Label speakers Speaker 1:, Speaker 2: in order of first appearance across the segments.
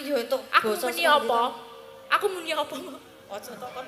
Speaker 1: yo entuk
Speaker 2: Aku
Speaker 1: basa
Speaker 2: muni apa? Aku muni apa?
Speaker 1: Aja takon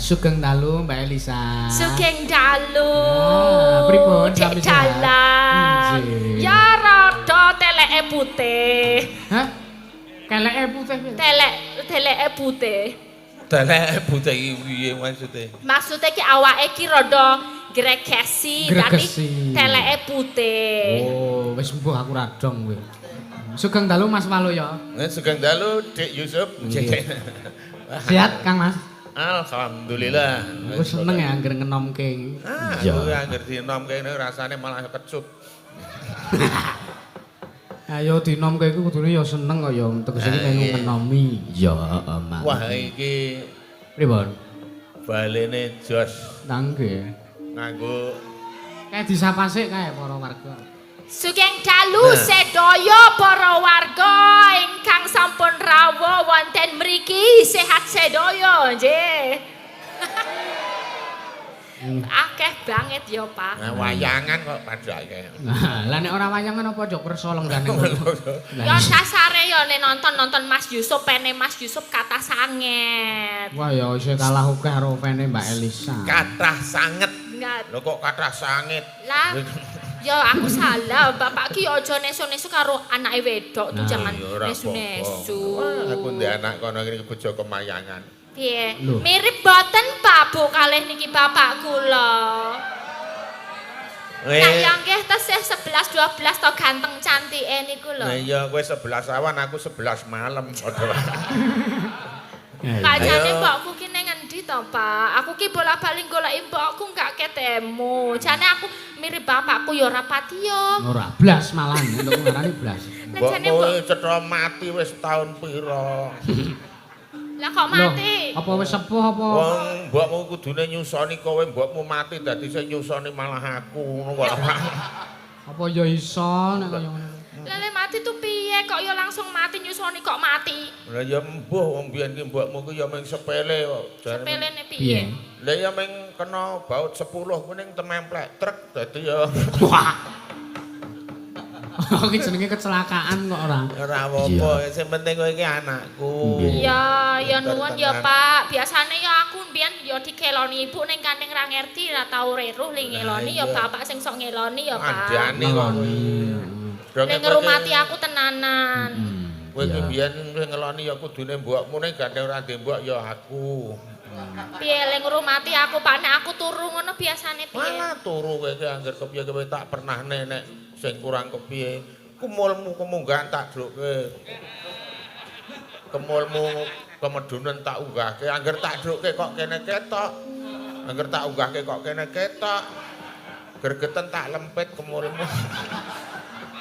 Speaker 3: Sugeng dalu Mbak Elisa.
Speaker 2: Sugeng dalu.
Speaker 3: Pripun
Speaker 2: sami
Speaker 3: sehat?
Speaker 2: dalan. Ya rada teleke putih.
Speaker 3: Hah? Keleke putih.
Speaker 2: Teleke putih.
Speaker 4: Teleke putih iki piye maksude?
Speaker 2: Maksude ki awake ki rada gregesi tapi teleke putih.
Speaker 3: Oh, wis mbuh aku radong kowe. Sugeng dalu Mas Waluya.
Speaker 4: Sugeng dalu Dik Yusuf.
Speaker 3: Sehat Kang Mas?
Speaker 4: Alhamdulillah.
Speaker 3: Aku seneng ya angger ngenomke iki.
Speaker 4: Aku angger dinomke rasane malah kecut.
Speaker 3: Ayo dinomke iku kudune ya seneng kok ya tegese iki melu ngenomi. Ya, Mas.
Speaker 4: Wah, iki
Speaker 3: pripun?
Speaker 4: balene jos.
Speaker 3: Nangge.
Speaker 4: Nganggo
Speaker 3: kae disapa sik kae para warga.
Speaker 2: Sugeng dalu sedaya para warga ingkang sampun rawuh wonten mriki sehat sedaya nggih. Akeh banget ya, Pak.
Speaker 4: Nah, wayangan kok padake.
Speaker 3: Lah nek ora wayangan apa aja kersa lenggane.
Speaker 2: Ya sasare ya nek nonton Mas Yusuf, pene Mas Yusuf kathah sanget.
Speaker 3: Wah ya isih kalah akeh karo pene Mbak Elisa.
Speaker 4: Kathah sanget.
Speaker 2: Ngat.
Speaker 4: Lho kok kathah sanget.
Speaker 2: Lah ya aku salah, bapak ki aja nesu-nesu karo anake wedok tuh jangan nesu-nesu.
Speaker 4: Aku ndek anak kono iki bojo kemayangan.
Speaker 2: Piye? Mirip boten Pak Bu kalih niki bapak kula. Kaya nggih tesih 11 12 to ganteng cantike niku lho.
Speaker 4: Iya kowe 11 awan aku 11 malam padha.
Speaker 2: Kancane mbokku ki ning endi to, Pak? Aku ki bolak-balik goleki mbokku gak ketemu. Jane aku mirip bapakku ya ora pati yo.
Speaker 3: Ora blas malahan untuk ngarani blas.
Speaker 4: Mbokku cetha mati wis taun pira.
Speaker 2: Lah kok mati?
Speaker 3: Apa wis sepuh apa?
Speaker 4: Wong mbokmu kudune nyusoni kowe, mbokmu mati dadi sing nyusoni malah aku ngono kok.
Speaker 3: Apa ya iso nek kaya ngono.
Speaker 2: Lele mati tuh piye kok ya langsung mati nyusoni kok mati.
Speaker 4: Lah ya mbuh wong biyen ki mbokmu ku ya mung sepele kok.
Speaker 2: Sepelene piye?
Speaker 4: Lah ya mung kena baut 10 kuning tememplek truk dadi ya
Speaker 3: Wah. Iki jenenge kecelakaan kok ora.
Speaker 4: ora apa-apa, sing penting kowe iki anakku.
Speaker 2: Iya, ya nuwun ya Pak. Biasane ya aku mbiyen ya dikeloni ibu ning kanthing ra ngerti ra tau reruh li ngeloni ya bapak sing sok ngeloni ya Pak.
Speaker 4: Andane kok kowe.
Speaker 2: Ning ngrumati aku tenanan.
Speaker 4: Kowe iki mbiyen ngeloni ya kudune mbokmu ning gandeng ora ndek mbok ya aku.
Speaker 2: Piye le ngrumati aku Pak nek aku turu ngono biasane piye?
Speaker 4: Malah turu kowe iki angger kepiye kowe tak pernah nek sing kurang kepiye. Kumulmu kemunggahan tak dhuke. Kemulmu kemedunen tak unggahke, angger tak dhuke kok kene ketok. Angger tak unggahke kok kene ketok. Gregeten tak lempit kemulmu.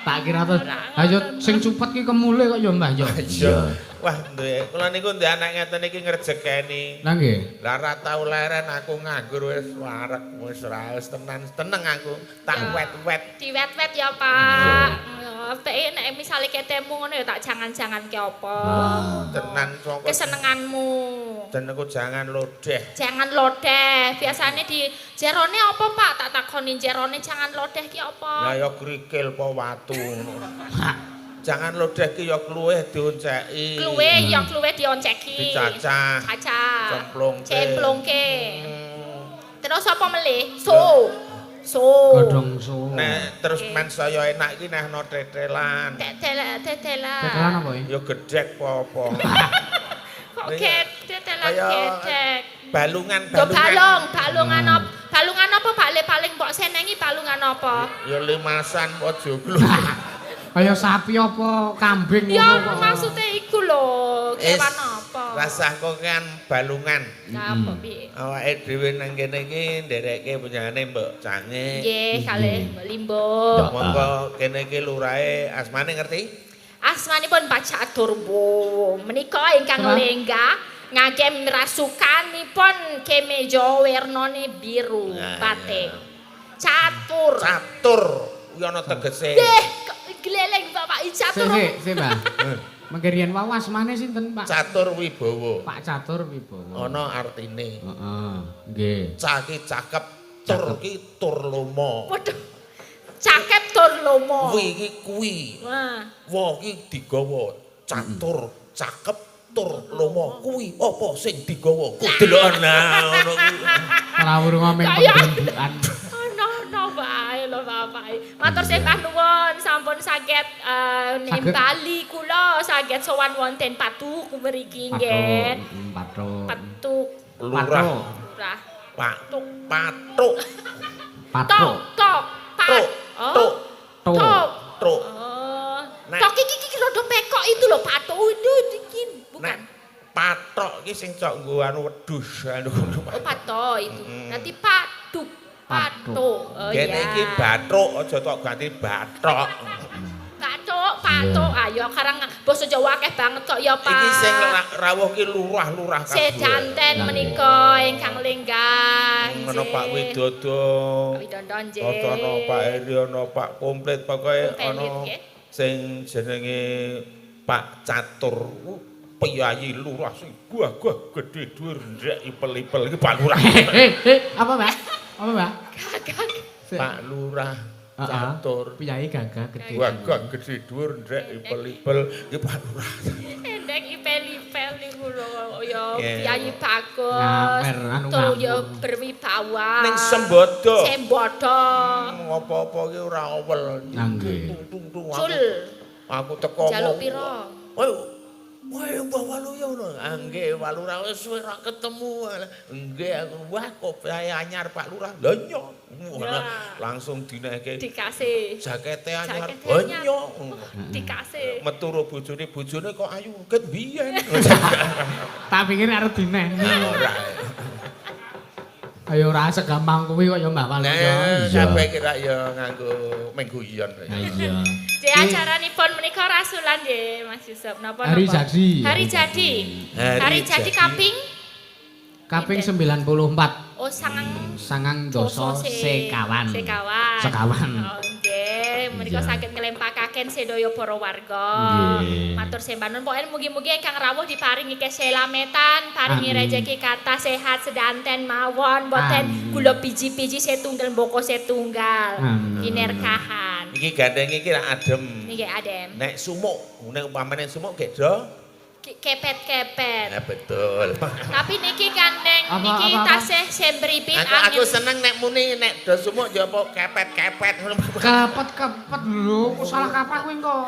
Speaker 3: Tak kira to. Ayo sing cupet ki kemule kok ya Mbah ya.
Speaker 4: Iya. Wah, duwe. Kula niku ndek anak ngeten iki ngrejekeni.
Speaker 3: Lah nggih.
Speaker 4: Lah ora tau leren aku nganggur wis wareg wis ora wis tenang aku. Tak wet-wet.
Speaker 2: Diwet-wet ya Pak. Teke nek misale ketemu ngono ya tak jangan-jangan ki apa.
Speaker 4: Tenan saka
Speaker 2: Kesenenganmu.
Speaker 4: dan aku jangan lodeh.
Speaker 2: Jangan lodeh. Biasane di jerone apa Pak? Tak takoni jerone jangan lodeh ki apa?
Speaker 4: Lah ya krikil apa watu. Jangan lodeh ki ya kluwih dionceki.
Speaker 2: Kluwe ya kluwe dionceki.
Speaker 4: Dicacah.
Speaker 2: Cacah.
Speaker 4: Cemplungke.
Speaker 2: Cemplungke. Terus apa melih? So.
Speaker 3: Godhong so.
Speaker 4: Nek terus men saya enak iki nehno tetelan.
Speaker 2: Tetelan.
Speaker 3: Tetelan apa ya?
Speaker 4: Ya gedhek apa-apa.
Speaker 2: Kok tetelan
Speaker 4: Kaya
Speaker 2: gedek.
Speaker 4: balungan.
Speaker 2: Yo balungan apa paling mbok senengi balungan apa?
Speaker 4: Ya limasan aja glu.
Speaker 3: Kaya sapi apa kambing
Speaker 2: Ya
Speaker 3: ngono kok.
Speaker 2: maksudnya iku lho, kewan apa?
Speaker 4: Rasahku kan balungan.
Speaker 2: Apa piye?
Speaker 4: Awake dhewe nang kene iki nderekke punyane Mbok Cange.
Speaker 2: Nggih, kalih Mbak Limbo.
Speaker 4: Monggo kene iki lurahe asmane ngerti?
Speaker 2: Asmanipun Pak Catur Bu. Menika ingkang lenggah ngagem rasukanipun kemeja wernane biru batik. Catur.
Speaker 4: Catur kuwi ana tegese.
Speaker 2: Nggih, gleleng Bapak Catur.
Speaker 3: Sik, Mbah. Mengke riyen wae asmane sinten, Pak?
Speaker 4: Catur Wibowo.
Speaker 3: Pak Catur Wibowo.
Speaker 4: Ana artine.
Speaker 3: Heeh, nggih.
Speaker 4: Cah ki cakep, tur ki tur lomo.
Speaker 2: Waduh. Cakep tur lomo.
Speaker 4: Kuwi iki kuwi.
Speaker 2: Wah.
Speaker 4: Wa ki digawa catur, cakep, tur lomo. Kuwi apa sing digawa? Kudeloken ngono kuwi.
Speaker 3: Ora urung meng pembentukan.
Speaker 2: No bae lho Bapak. Matur sembah nuwun sampun saged nimbali kula saged sowan wonten Patuk mriki nggih.
Speaker 3: Patuk.
Speaker 2: Patuk.
Speaker 4: Lurah.
Speaker 2: Lurah.
Speaker 4: Patuk. Patuk.
Speaker 3: Patuk.
Speaker 2: Tok.
Speaker 4: Tuk. Tuk.
Speaker 2: Tok.
Speaker 4: Tuk.
Speaker 2: Oh.
Speaker 4: Nek-
Speaker 2: Tok iki rada pekok itu lho Patuk itu iki bukan.
Speaker 4: Nek patok iki sing cok nggo anu wedhus anu.
Speaker 2: Oh patok itu. Nanti Patuk. Patuk. Oh
Speaker 4: Kene
Speaker 2: iya.
Speaker 4: iki bathuk aja tok ganti bathok.
Speaker 2: Patuk. Ayo karang basa Jawa akeh banget kok ya Pak.
Speaker 4: Iki sing rawuh ki lurah-lurah kabeh.
Speaker 2: Sedanten menika ingkang lenggah.
Speaker 4: Ngono Pak Widodo.
Speaker 2: Widodo nggih.
Speaker 4: Ana Pak Eri, ana Pak Komplit pokoke
Speaker 2: Komplit,
Speaker 4: ana
Speaker 2: nggih.
Speaker 4: sing jenenge Pak Catur. Piyayi lurah sing gagah gedhe dhuwur ndrek ipel-ipel iki Pak Lurah.
Speaker 3: Apa, Mbak? Apa, Mbak?
Speaker 2: Gagah.
Speaker 4: Pak Lurah Catur.
Speaker 3: Piyayi gagah gede.
Speaker 4: Gagah gedhe dhuwur ndrek ipel-ipel iki Pak Lurah.
Speaker 2: Endek ipel-ipel niku lho ya
Speaker 4: Yeah.
Speaker 2: Piyayi bagus.
Speaker 3: Ngamer, anu
Speaker 2: Tur
Speaker 3: ngambung.
Speaker 2: ya berwibawa.
Speaker 4: Ning Sembodo.
Speaker 2: Sembodo.
Speaker 4: Apa-apa ki ora awel.
Speaker 3: Nggih.
Speaker 4: Tung-tung
Speaker 2: Sul.
Speaker 4: aku teko.
Speaker 2: Jaluk pira?
Speaker 4: Wae Mbah Walu ya ngono. Ah nggih Pak Lurah wis suwe ra ketemu. Nggih aku wah kok anyar Pak Lurah. Lha iya.
Speaker 2: Ya.
Speaker 4: Langsung dinehke
Speaker 2: Dikasih.
Speaker 4: jakete anyar.
Speaker 2: Jakete anyar.
Speaker 4: Banyo.
Speaker 2: Dikasih.
Speaker 4: Metu ro bojone kok ayu ket biyen.
Speaker 3: Tak pikir arep dineh.
Speaker 4: Ora.
Speaker 3: Ayo ora segampang kuwi kok ya Mbak Walu.
Speaker 4: Nah, sampe kira ya nganggo mengguyon.
Speaker 3: Iya.
Speaker 2: Di acaranipun menika rasulan nggih Mas Yusuf. Napa
Speaker 3: Hari jadi.
Speaker 2: Hari jadi.
Speaker 4: Hari
Speaker 2: jadi
Speaker 4: jadi.
Speaker 2: kaping
Speaker 3: Kaping 94.
Speaker 2: sangang
Speaker 3: Sangang doso sekawan.
Speaker 2: Sekawan.
Speaker 3: Sekawan.
Speaker 2: Oh, nggih, menika
Speaker 3: Iya.
Speaker 2: saged nglempakaken sedaya para warga.
Speaker 3: Nggih.
Speaker 2: Matur sembah nuwun pokoke mugi-mugi ingkang rawuh diparingi keselametan, paringi
Speaker 3: Amin.
Speaker 2: rejeki kathah sehat sedanten mawon, boten
Speaker 3: Amin.
Speaker 2: kula biji-biji setunggal mboko setunggal.
Speaker 3: Amin.
Speaker 2: Kinerkahan.
Speaker 4: Iki gandeng iki ra adem.
Speaker 2: Niki adem.
Speaker 4: Nek sumuk, nek umpamane sumuk gek do.
Speaker 2: Kepet-kepet.
Speaker 4: Ya betul.
Speaker 2: Tapi niki gandeng niki
Speaker 3: Apa?
Speaker 2: tasih sembripit
Speaker 4: Aku
Speaker 2: angin.
Speaker 4: seneng nek muni nek do sumuk ya apa kepet-kepet ngono.
Speaker 3: Kepet lho, kok salah kaprah kowe engko.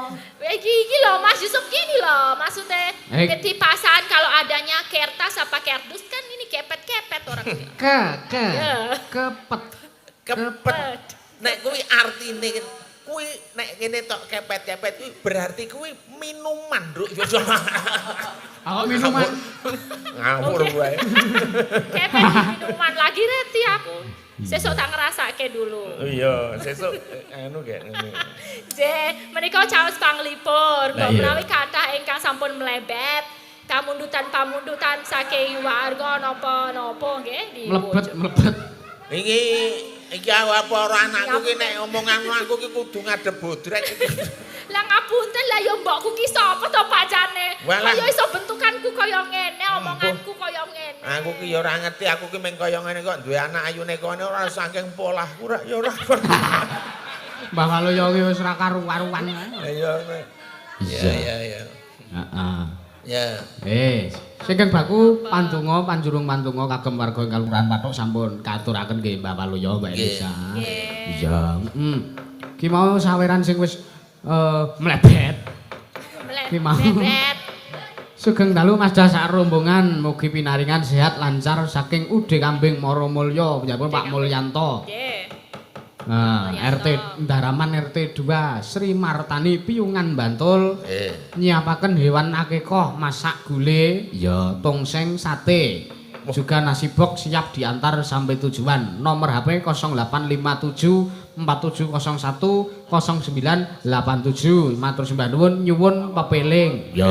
Speaker 2: Iki loh Mas Yusuf gini loh maksudnya
Speaker 3: Eh.
Speaker 2: ketipasan kalau adanya kertas apa kardus kan ini kepet-kepet orang. Ya.
Speaker 3: Kepet.
Speaker 4: Kepet. Nek kuwi artine kuwi nek kene tok kepet-kepet kuwi berarti kuwi minuman, Nduk.
Speaker 3: Aku minuman.
Speaker 4: Ngawur wae.
Speaker 2: Kepet minuman lagi reti aku. Sesuk tak ngerasake dulu.
Speaker 4: Iya, sesuk anu gek ngene.
Speaker 2: Je, menika caos panglipur.
Speaker 3: Lah
Speaker 2: Kok
Speaker 3: iya.
Speaker 2: menawi kathah ingkang sampun mlebet pamundutan-pamundutan saking warga napa-napa nggih
Speaker 3: Mlebet.
Speaker 4: Iki apa ora anakku ki nek omongan aku ki kudu ngadep bodrek.
Speaker 2: Lah ngapunten lah ya mbokku ki sapa to pancane?
Speaker 4: Walah.
Speaker 2: Kaya iso bentukanku kaya ngene, omonganku kaya ngene.
Speaker 4: Aku ki ya ora ngerti, aku ki meng kaya ngene kok duwe anak ayune kene ora saking polahku ora ya ora.
Speaker 3: Mbah Waluyo ki wis ora karu-karuan.
Speaker 4: Iya. Iya.
Speaker 3: Heeh.
Speaker 4: Ya.
Speaker 3: Sing baku pandonga panjurung pandonga kagem warga ing Kalurahan Pathuk sampun katuraken nggih Mbah Waluyo, Mbak Elisa.
Speaker 2: Nggih.
Speaker 3: Iya, Ki mau saweran sing wis mlebet. Ki mau.
Speaker 2: Mlebet.
Speaker 3: Sugeng dalu Mas sak rombongan mugi pinaringan sehat lancar saking Ude Kambing Maramulya panjenengan Pak Mulyanto.
Speaker 2: Nggih.
Speaker 3: Nah,
Speaker 2: Mulyanto.
Speaker 3: RT Ndaraman RT 2 Sri Martani Piyungan Bantul nyiapaken hewan akekah masak gule ya tongseng sate juga nasi box siap diantar sampai tujuan nomor HP 0857 4701 0987 matur sembah nuwun nyuwun pepeling ya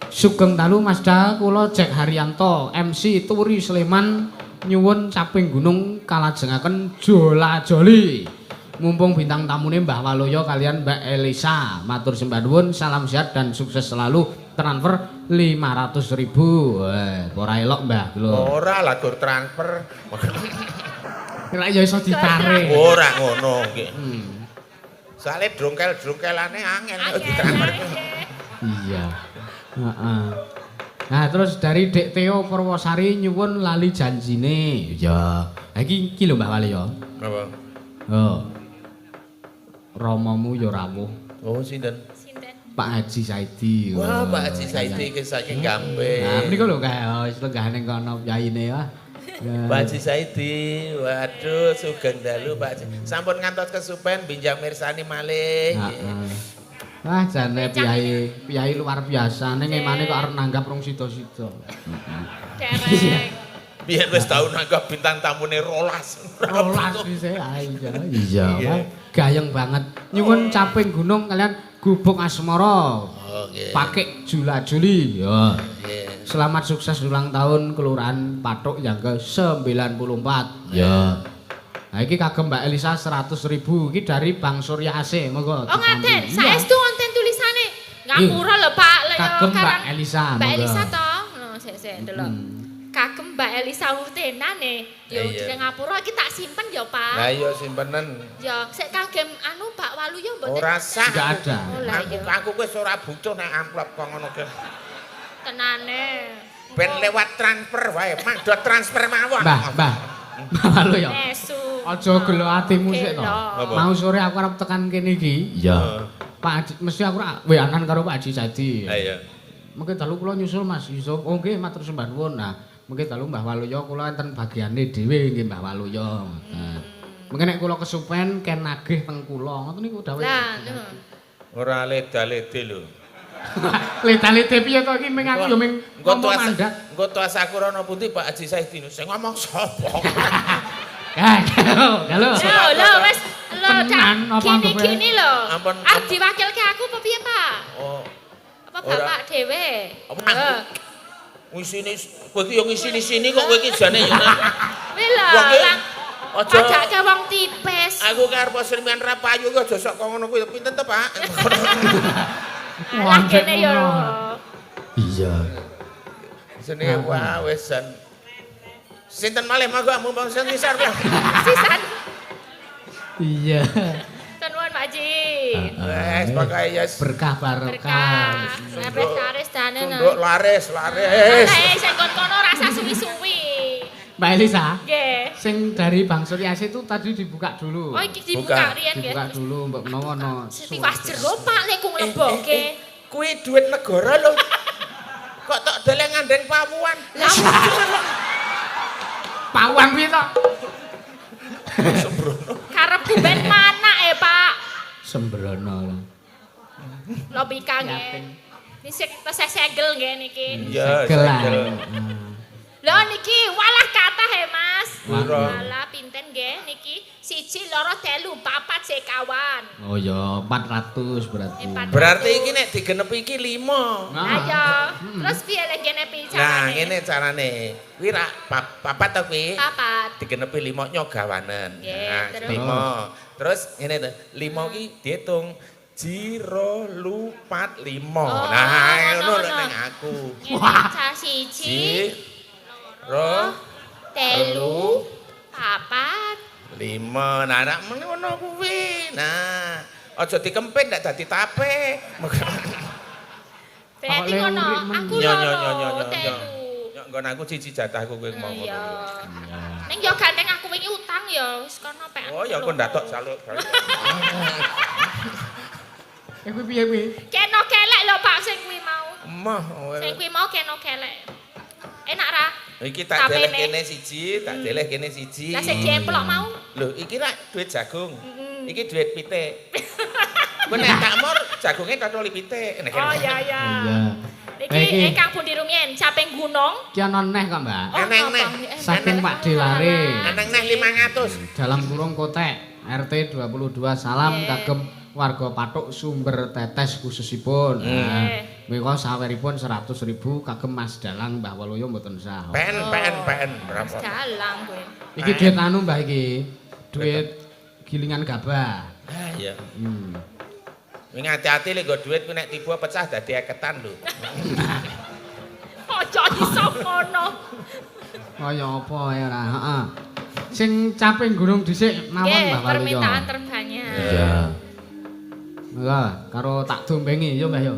Speaker 3: sugeng dalu Masda kula Jack Haryanto MC Turi Sleman nyuwun caping gunung kalajengaken jola-joli mumpung bintang tamune Mbah Waluyo kalian Mbak Elisa matur sembah nuwun salam sehat dan sukses selalu transfer 500.000 ora elok Mbah lho
Speaker 4: Ora lah gur transfer.
Speaker 3: ora ya iso ditarik
Speaker 4: Ora ngono nggih. Soale drongkel-drongkelane angel nek ditransfer.
Speaker 3: iya heeh nah terus dari Dek Teo Purwosari nyuwun lali janjine ya iki lho Mbah Waluyo
Speaker 4: Napa?
Speaker 3: oh romomu ya rawuh
Speaker 4: Oh sinten?
Speaker 2: Sinten?
Speaker 3: Pak Haji Saidi.
Speaker 4: Wah, Pak Haji Saidi iki saking Gamping.
Speaker 3: Nah, mriku lho kae wis lenggah ning kono yaine wah.
Speaker 4: Pak Haji Saidi, waduh sugeng dalu Pak Haji. Sampun ngantos kesupen binjang mirsani malih.
Speaker 3: Heeh. Wah, jane piyai luar biasa ning emane kok arep nanggap rong sida-sida.
Speaker 2: Dereng.
Speaker 4: Biyen wis tau nanggap bintang tamune 12.
Speaker 3: Rolas wise iya. Iya, gayeng banget. Nyuwun caping gunung kalian gubuk asmara.
Speaker 4: Oh, nggih.
Speaker 3: Pakai jula-juli. Ya.
Speaker 4: Nggih.
Speaker 3: Selamat sukses ulang tahun Kelurahan Pathuk yang ke-94. Ya. Nah iki kagem Mbak Elisa 100.000 iki dari Bang Surya AC monggo.
Speaker 2: Oh ngaten, saestu wonten tulisane. Ngapura lho Pak, lho
Speaker 3: Kagem Mbak
Speaker 2: karang-
Speaker 3: Elisa,
Speaker 2: Mbak
Speaker 3: monggo.
Speaker 2: Elisa to? No, sik ndelok. Kagem Mbak Elisa urtenane. Yo
Speaker 4: Iya.
Speaker 2: di ngapura iki tak simpen ya, Pak.
Speaker 4: Lah iya simpenen.
Speaker 2: Ya, sik kagem anu Pak Waluyo mboten.
Speaker 4: Ora sah.
Speaker 3: Tidak ada.
Speaker 2: Oh, lah iya.
Speaker 4: Aku wis ora butuh nek amplop kok ngono ki.
Speaker 2: Tenane.
Speaker 4: Ben lewat transfer wae, mandot transfer mawon.
Speaker 3: Mbah Halo ya.
Speaker 2: Nesu.
Speaker 3: Aja gelo atimu sik to.
Speaker 2: Gelo.
Speaker 3: Mau sore aku arep tekan kene iki. Iya. Pak Haji mesti aku ora weanan karo Pak Haji Sadi.
Speaker 4: Ha iya.
Speaker 3: Mungkin dalu kula nyusul Mas Yusuf. Oh nggih matur sembah nuwun. Nah, mungkin dalu Mbah Waluyo kula enten bagiane dhewe nggih Mbah Waluyo. Nah. Mungkin nek kula kesupen ken nagih teng kula. Ngoten niku dawuh.
Speaker 2: Lah,
Speaker 4: Ora leda-lede lho.
Speaker 3: Leta-lete piye to iki ming aku ya ming ngomong mandat.
Speaker 4: Engko tuas aku rono pundi Pak Haji Saidin sing ngomong sapa?
Speaker 3: Halo.
Speaker 2: lho wis lho
Speaker 3: Tenan, apa
Speaker 2: kini lho.
Speaker 4: Ampun,
Speaker 2: Ah
Speaker 4: ampun.
Speaker 2: diwakilke aku apa piye, Pak?
Speaker 4: Oh,
Speaker 2: Apa
Speaker 4: Ora.
Speaker 2: bapak dhewe?
Speaker 4: Apa?
Speaker 2: Heeh.
Speaker 4: ngisini kowe iki yo ngisini sini kok kowe iki jane yo.
Speaker 2: Wis lho,
Speaker 4: Wong iki
Speaker 2: lang
Speaker 4: Aja
Speaker 2: Padake wong tipes.
Speaker 4: aku ki arep srimian rapayu ki aja sok kok ngono kuwi pinten to, Pak?
Speaker 2: Lah kene ya.
Speaker 3: Iya.
Speaker 4: Jenenge wah wisan. Sinten malih mangga mumpung sing ngisar ya.
Speaker 2: Sisan.
Speaker 3: Iya.
Speaker 2: Nuwun Pak Ji.
Speaker 4: Wes pokoke ya
Speaker 3: Berkah barokah.
Speaker 2: Berkah. Sampai laris dane.
Speaker 4: nduk laris.
Speaker 2: Sing kono rasa suwi-suwi.
Speaker 3: Mbak Elisa,
Speaker 2: Nggih.
Speaker 3: sing dari Bang Suryasi itu tadi dibuka dulu.
Speaker 2: Oh iki dibuka riyen nggih.
Speaker 3: Dibuka dulu mbok menawa ono.
Speaker 2: Tiwas jero Pak lek ku nglebokke.
Speaker 4: Kuwi duit negara lho. Kok tok deleng ngandeng pawuan.
Speaker 2: Lah
Speaker 3: Pawang piye to?
Speaker 2: karepku ben mana Pak.
Speaker 3: Sembrono.
Speaker 2: Lobika nggih. Nisi tesih segel nggih niki.
Speaker 4: Iya,
Speaker 3: Gelang.
Speaker 2: Lho niki walah kathah Mas.
Speaker 4: Piro?
Speaker 2: Walah pinten nggih niki? 1 2 3 4 5 sekawan.
Speaker 3: Oh ya 400 berarti.
Speaker 4: Berarti iki nek digenepi iki 5.
Speaker 2: Ayo. Terus piye lek ngene piye
Speaker 4: Nah,
Speaker 2: carane?
Speaker 4: ngene carane. Kuwi ra papat to kuwi.
Speaker 2: Papat.
Speaker 4: Digenepi 5 nyogawanen.
Speaker 2: Nggih,
Speaker 4: Nah,
Speaker 2: terus?
Speaker 4: 5. Terus ngene to, 5 ki diitung jiro lupat 5.
Speaker 2: Oh,
Speaker 4: Nah, ngono lho
Speaker 2: ngono.
Speaker 4: ning aku.
Speaker 2: Ngene ca 1
Speaker 4: Jiro
Speaker 2: 3 4
Speaker 4: 5. Nah, nek ngono kuwi. Nah, aja dikempit ndak dadi tape.
Speaker 2: Berarti
Speaker 3: Kok
Speaker 2: ngono.
Speaker 3: lewrik men.
Speaker 2: Aku
Speaker 4: Nyo,
Speaker 2: loro.
Speaker 4: nyo, nyo, nyo, nyo, nyo.
Speaker 2: Telu.
Speaker 4: Nyok nggon aku siji jatahku kuwi mau
Speaker 2: Iya.
Speaker 4: ngono.
Speaker 2: Ning yo gandeng aku wingi utang ya, wis kono pek.
Speaker 4: Oh, ya aku ndatok saluk.
Speaker 3: Kuwi piye kuwi?
Speaker 2: Keno kelek lho Pak sing kuwi mau.
Speaker 4: Emah.
Speaker 2: Sing kuwi mau keno kelek. Enak ra?
Speaker 4: Iki tak deleh
Speaker 2: Tapene.
Speaker 4: kene siji, tak deleh kene siji.
Speaker 2: Lah sing diemplok mau.
Speaker 4: Lho, iki rak duit jagung. Iki duit pitik. Kowe nek tak mor jagunge cocok pitik. Nek
Speaker 2: Oh iya iya.
Speaker 3: Iya.
Speaker 2: Niki Kang Bundi Rumien, caping gunung.
Speaker 3: Ki ana neh kok, Mbak.
Speaker 2: Oh,
Speaker 4: Eneng neh.
Speaker 2: apa?
Speaker 3: Saking Pak Delare.
Speaker 4: Eneng neh 500.
Speaker 3: Dalam kurung kotek RT 22 salam
Speaker 2: Nggih.
Speaker 3: kagem warga Patuk Sumber Tetes khususipun. Nah, menika saweripun 100.000 kagem Mas Dalang Mbah Waluyo mboten sah.
Speaker 4: PN berapa?
Speaker 2: Dalang kowe.
Speaker 3: Iki duit anu Mbah iki. Duit gilingan gabah.
Speaker 4: Ah iya. Wing hati-hati lek nggo duit kuwi nek tiba pecah dadi eketan lho.
Speaker 2: Aja iso ngono.
Speaker 3: Kaya apa ya ora, heeh. Sing caping gunung dhisik mawon
Speaker 2: Nggih,
Speaker 3: Mbah Waluyo.
Speaker 2: permintaan terbanyak.
Speaker 3: Iya. Lah, karo tak dombengi yo Mbah yo.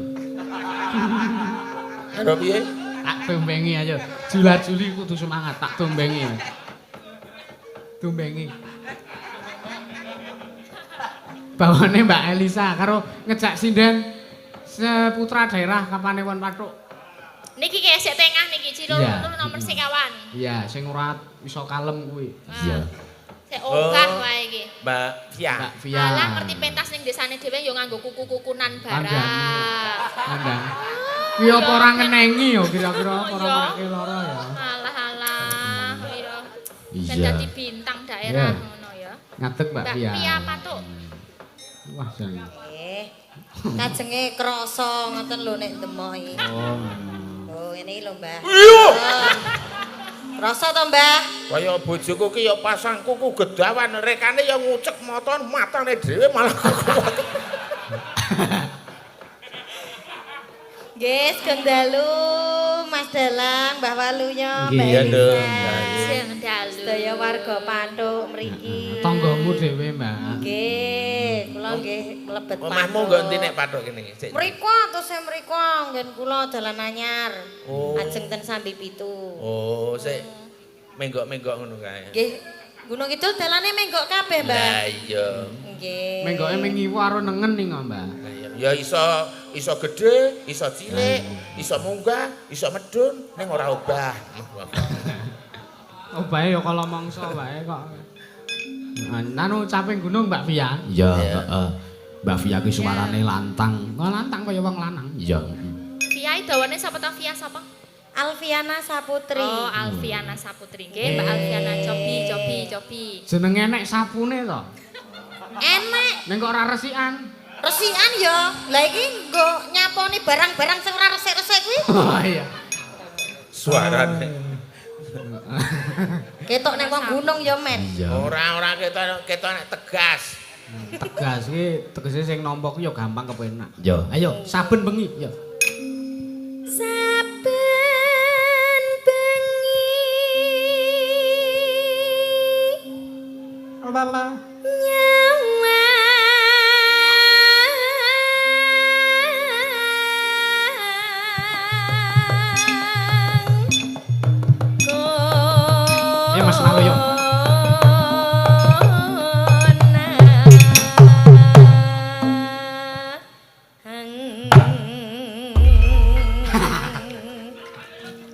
Speaker 4: Karo piye?
Speaker 3: Tak dombengi ayo. Jula-juli kudu semangat, tak dombengi. Dombengi. Bawane Mbak Elisa karo ngejak sinden seputra daerah Kapanewon Patuk.
Speaker 2: Niki ki sik tengah niki Cilo
Speaker 3: Iya.
Speaker 2: nomor sekawan.
Speaker 3: Iya, sing ora iso kalem kuwi.
Speaker 2: Iya. Sik ogah wae iki.
Speaker 4: Mbak Fia.
Speaker 3: Mbak Via.
Speaker 2: Alah ngerti pentas ning desane dhewe yo nganggo kuku-kukunan barang.
Speaker 3: Kandang. Kuwi apa ora ngenengi yo kira-kira apa ora
Speaker 2: Iya.
Speaker 3: marake lara ya.
Speaker 2: Alah piro. Ben
Speaker 3: Iya.
Speaker 2: dadi bintang daerah
Speaker 3: Iya.
Speaker 2: ngono ya.
Speaker 3: Ngadeg Mbak
Speaker 2: Mbak
Speaker 3: Via.
Speaker 2: Pia Patuk.
Speaker 3: Wah, jan.
Speaker 1: Kajenge krasa ngoten lho nek demoki.
Speaker 3: Oh.
Speaker 1: Oh, ngene iki lho, Mbah.
Speaker 4: Iya.
Speaker 1: Krasa to, Mbah?
Speaker 4: Kaya bojoku ki ya pasang kuku gedawan, rekane ya ngucek moton matane dhewe malah kuat.
Speaker 1: Nggih, sugeng dalu Mas Dalang, Mbah Waluyo,
Speaker 3: Nggih,
Speaker 1: Mbak
Speaker 4: iya,
Speaker 1: Elisa.
Speaker 4: Dong.
Speaker 2: Sing dalu.
Speaker 1: Sedaya warga Patuk mriki.
Speaker 3: Tanggamu dhewe, Mbak.
Speaker 1: Nggih, kula nggih mlebet Patuk.
Speaker 4: Omahmu nggo ndi nek patok kene? Sik.
Speaker 1: Mriko terus mriko nggen kula dalan anyar.
Speaker 4: Oh.
Speaker 1: Ajeng ten Sambi Pitu.
Speaker 4: Oh, sik menggok-menggok ngono kae.
Speaker 1: Nggih, Gunung Kidul dalane menggok kabeh, Mbah.
Speaker 4: Lah iya.
Speaker 1: Nggih.
Speaker 3: Menggoke mengiwu karo nengen ning, Mbak.
Speaker 4: Lah iya. Ya iso gedhe, iso cilik, iso munggah, iso medun, ning ora obah.
Speaker 3: Obahe ya kala mangsa wae kok. Anu caping gunung Mbak Via.
Speaker 5: Iya,
Speaker 4: Iya.
Speaker 5: heeh. Mbak Via ki suarane lantang.
Speaker 3: Kok lantang kaya wong lanang.
Speaker 5: Iya.
Speaker 2: Via dawane sapa ta Via sapa?
Speaker 1: Alfiana Saputri.
Speaker 2: Oh, Alfiana Saputri. Nggih, Mbak Alfiana cobi.
Speaker 3: Jenenge nek sapune to.
Speaker 1: Enek.
Speaker 3: Ning kok ora resikan.
Speaker 1: Resikan ya. Lah iki nggo nyaponi barang-barang sing ora resik-resik kuwi.
Speaker 3: Oh iya.
Speaker 4: Suarane.
Speaker 1: Ketok nek wong gunung ya men.
Speaker 5: Iya.
Speaker 4: Ora ketok nek tegas.
Speaker 3: Tegas iki tegese sing nampa ku ya gampang kepenak.
Speaker 5: Iya.
Speaker 3: Ayo saben bengi ya.
Speaker 1: Saben bengi
Speaker 3: Lala.
Speaker 1: nyawa
Speaker 3: Ya Mas Mawe yo.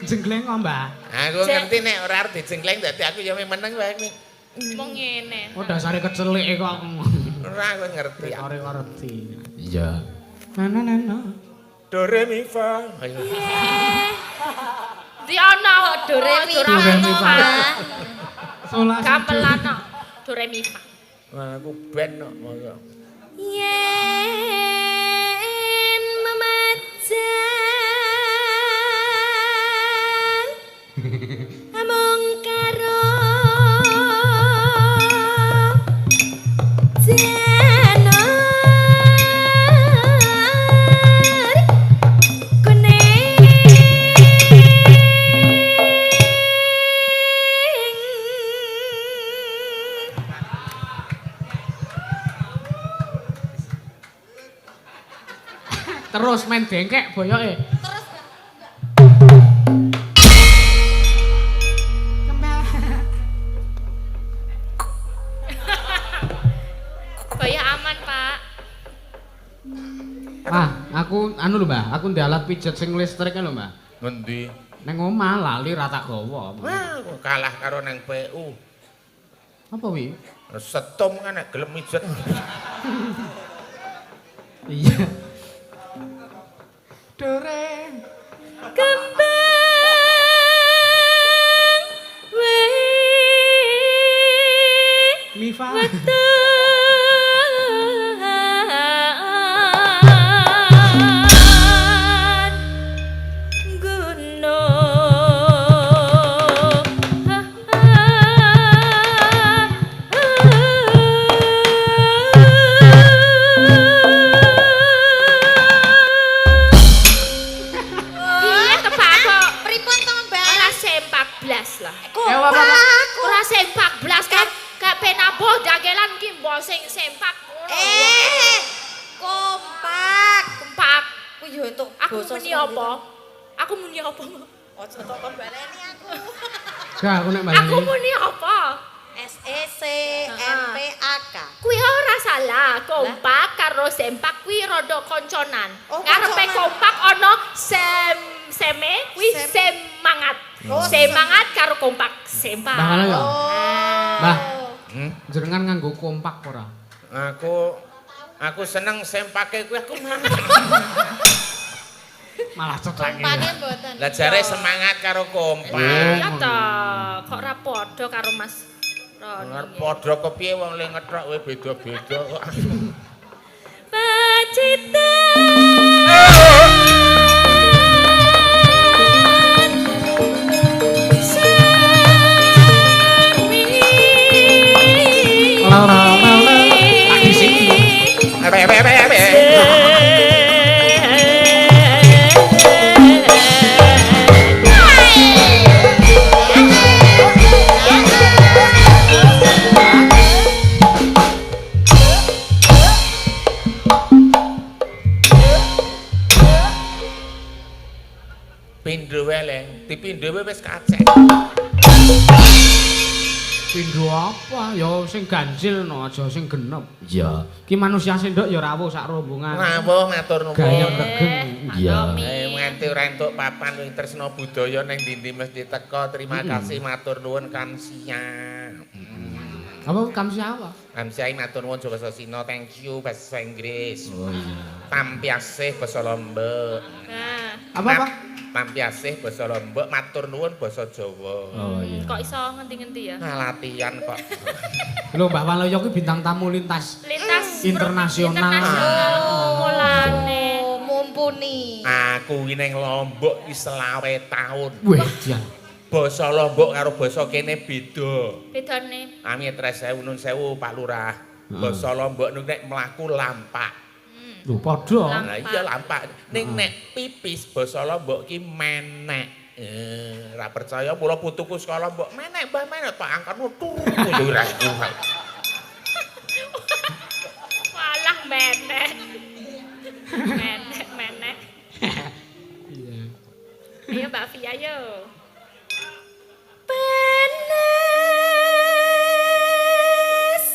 Speaker 3: Jenggleng kok, Mbak.
Speaker 4: Aku ngerti nek ora arep dijengkleng dadi aku ya meneng wae kuwi.
Speaker 2: Mong ngene.
Speaker 3: Oh dasare kecelik kok.
Speaker 4: Ora aku ngerti.
Speaker 3: Ora ngerti.
Speaker 5: Iya.
Speaker 3: Nana.
Speaker 4: Do re mi fa. Ayo.
Speaker 2: Di ana
Speaker 1: Do re mi
Speaker 2: fa.
Speaker 3: Solas.
Speaker 2: Gamelan no. Do re mi fa.
Speaker 4: Wah, aku ben kok moyo.
Speaker 1: yen memajang among karo janar kuning
Speaker 3: Terus main dengkek boyoke.
Speaker 2: Kaya aman, Pak.
Speaker 3: Wah, aku anu lho, Mbak. Aku ndek alat pijet sing listrik lho, Mbak.
Speaker 4: Ngendi?
Speaker 3: Neng omah lali rata gawa.
Speaker 4: Wah, aku kalah karo nang PU.
Speaker 3: Apa wi?
Speaker 4: Setum kan nek gelem mijet.
Speaker 3: Iya. Dore.
Speaker 1: kembang wae
Speaker 3: Mifa.
Speaker 1: wetan gunung
Speaker 2: Piye to, Pak? Kok
Speaker 1: pripun to Mbak
Speaker 2: ora sempak blas lah.
Speaker 1: kompak
Speaker 2: Ora sempak blas kan gak penabuh dagelan ki mbok sing sempak ngono.
Speaker 1: kompak
Speaker 2: Kempak.
Speaker 1: ku yo entuk
Speaker 2: Aku
Speaker 1: basa
Speaker 2: muni
Speaker 1: Sunda.
Speaker 2: apa? Aku muni apa?
Speaker 1: Ojo tok kon baleni aku
Speaker 3: Gak aku nek
Speaker 2: Aku
Speaker 3: baleni.
Speaker 2: muni apa?
Speaker 1: SEC MPAK
Speaker 2: Kuwi ora salah, kompak karo sempak kuwi rada konconan.
Speaker 1: Oh,
Speaker 2: Karepe
Speaker 1: konconan.
Speaker 2: kompak ana seme kuwi semangat.
Speaker 1: Oh,
Speaker 2: Semangat karo kompak, sempak.
Speaker 3: Mbak ngono ya. Mbah.
Speaker 4: Hmm?
Speaker 3: Jenengan nganggo kompak ora?
Speaker 4: Aku seneng sempake kuwi aku mah.
Speaker 3: Malah ceklek.
Speaker 1: kompake mboten
Speaker 4: Lah jare semangat karo kompak.
Speaker 2: Iya ta, kok ora padha karo Mas Roni.
Speaker 4: Ngar padha kepiye wong le ngethok we beda-beda kok.
Speaker 3: Tak disiki.
Speaker 4: Pindho wae le, dipindho wae wis kacek.
Speaker 3: Pindho apa? Ya sing ganjil no, aja sing genep.
Speaker 5: Iya.
Speaker 3: Ki manusia sendok ya rawuh sak rombongan.
Speaker 4: Rawuh matur nuwun.
Speaker 3: Gayeng regeng.
Speaker 5: Iya.
Speaker 4: Nganti ora entuk papan wing tresna budaya ning ndi-ndi mesti teka. Terima kasih matur nuwun Kamsia.
Speaker 3: Apa kamsia apa?
Speaker 4: Kamsia matur nuwun basa Cina, thank you basa Inggris.
Speaker 5: Oh iya.
Speaker 4: Tampiasih basa Lombok.
Speaker 2: Nah,
Speaker 3: Apa?
Speaker 4: Tampiasih basa Lombok, matur nuwun basa Jawa.
Speaker 5: Oh iya.
Speaker 2: kok iso ngenti-ngenti ya?
Speaker 4: Nah, latihan kok.
Speaker 3: Lho Mbah Waloyo ki bintang tamu lintas
Speaker 2: Lintas
Speaker 3: internasional.
Speaker 2: internasional. Mulane.
Speaker 1: mumpuni
Speaker 4: Aku iki ning Lombok iki 20 taun.
Speaker 3: Wih, jan.
Speaker 4: basa Lombok karo basa kene beda.
Speaker 2: Bedane.
Speaker 4: Amit resewu nun sewu Pak Lurah. Basa Lombok niku nek mlaku lampak.
Speaker 3: Lho padha.
Speaker 4: Lah iya lampak. Ning nek pipis basa Lombok ki menek. Ora percaya mula putuku saka Lombok. Menek Mbah menek tak angkatmu turu yo ora iku.
Speaker 2: Walah menek. Menek.
Speaker 3: Iya.
Speaker 2: Ayo Mbak Fia yo.
Speaker 1: Panas